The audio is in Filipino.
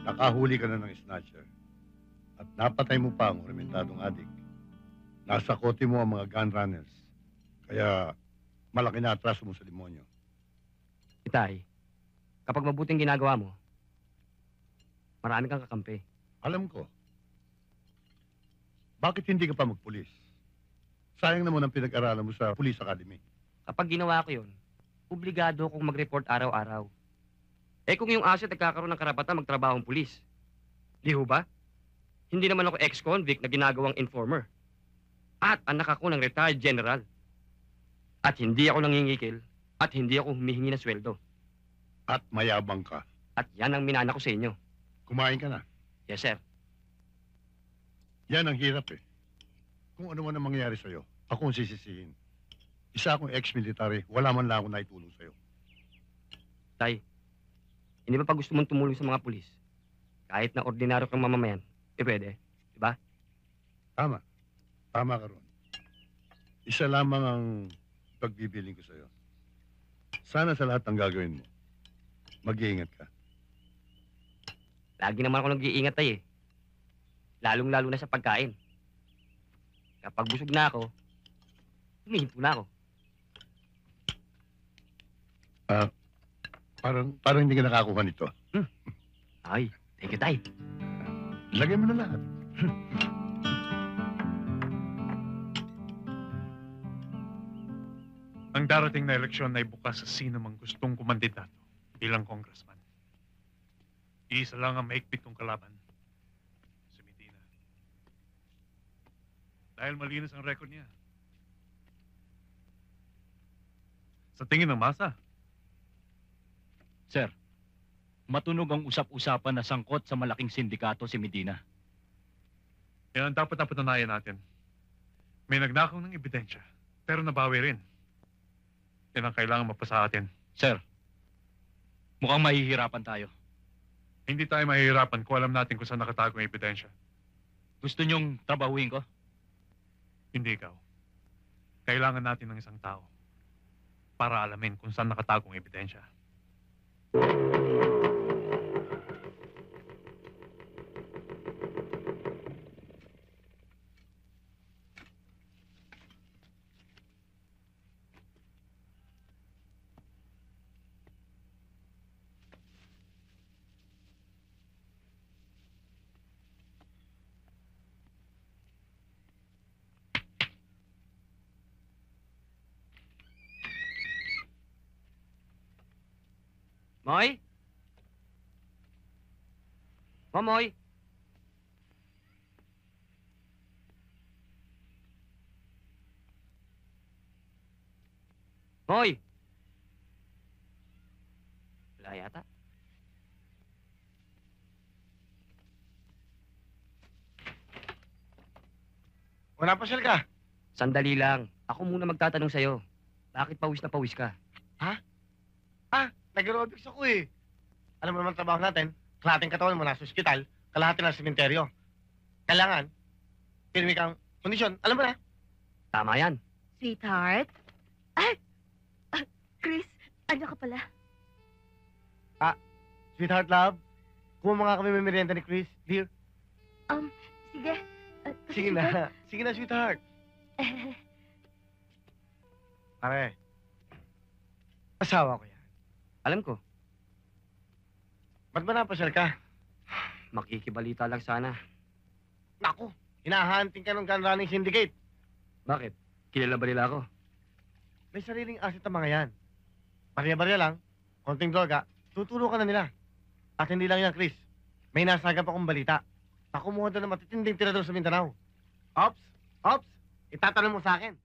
Nakahuli ka na ng snatcher at napatay mo pa ang orimentadong adik. Nasa kote mo ang mga gun runners. Kaya malaki na atraso mo sa demonyo. Itay, kapag mabuting ginagawa mo, marami kang kakampi. Alam ko. Bakit hindi ka pa magpulis? Sayang naman ang pinag-aralan mo sa Police Academy. Kapag ginawa ko yun, obligado akong mag-report araw-araw. Eh kung yung asset nagkakaroon ng karapatan magtrabahong pulis, di ho ba? Hindi naman ako ex-convict na ginagawang informer. At anak ako ng retired general. At hindi ako nangingikil at hindi ako humihingi ng sweldo. At mayabang ka. At yan ang minana ko sa inyo. Kumain ka na. Yes, sir. Yan ang hirap eh. Kung ano man ang mangyayari sa'yo, ako ang sisisihin. Isa akong ex-military, wala man lang ako naitulong sa'yo. Tay, hindi ba pag gusto mong tumulong sa mga pulis, kahit na ordinaryo kang mamamayan, eh pwede, di ba? Tama. Tama ka ron. Isa lamang ang pagbibiling ko sa'yo. Sana sa lahat ng gagawin mo, mag-iingat ka. Lagi naman ako nag-iingat, tay eh. Lalong-lalo na sa pagkain. Kapag busog na ako, humihinto na ako. Parang hindi ka nakakuha nito. Ay, thank you, tay. Lagay mo na lahat. Ang darating na eleksyon ay bukas sa sino mang gustong kumandidato bilang congressman. Iisa lang ang maigpit kong kalaban. Si Medina. Dahil malinis ang record niya. Sa tingin ng masa, Sir, matunog ang usap-usapan na sangkot sa malaking sindikato si Medina. yan ang dapat na patunayan natin. May nagnakaw ng ebidensya, pero nabawi rin. Yan ang kailangan mapasa atin. Sir, mukhang mahihirapan tayo. Hindi tayo mahihirapan kung alam natin kung saan nakatago ang ebidensya. Gusto niyong trabahuin ko? Hindi ikaw. Kailangan natin ng isang tao para alamin kung saan nakatago ang ebidensya. Moy? Moy? Moy? Wala yata. Wala pa ka. Sandali lang. Ako muna magtatanong sa'yo. Bakit pawis na pawis ka? Nag-aerobics ako eh. Alam mo naman trabaho natin, kalahating katawan mo nasa ospital, kalahati nasa sementeryo. Kailangan, pirmi kang kondisyon. Alam mo na? Tama yan. Sweetheart? Ay! Chris, ano ka pala? Sweetheart love, kuha mo nga kami may merienda ni Chris, dear. Sige. Sige na. Sige na, sweetheart. Pare, asawa ko yan. Alam ko, Ba't ba napasyal ka? makikibalita lang sana. Naku, hinahanting ka ng gun running syndicate. Bakit? Kilala ba nila ako? May sariling asset ang mga yan. Barya-barya lang, konting droga, tuturo ka na nila. At hindi lang yan, Chris. May nasagap akong balita. Nakumuha doon ng matitinding tirador sa Mindanao. Ops! Ops! Itatanong mo sa akin.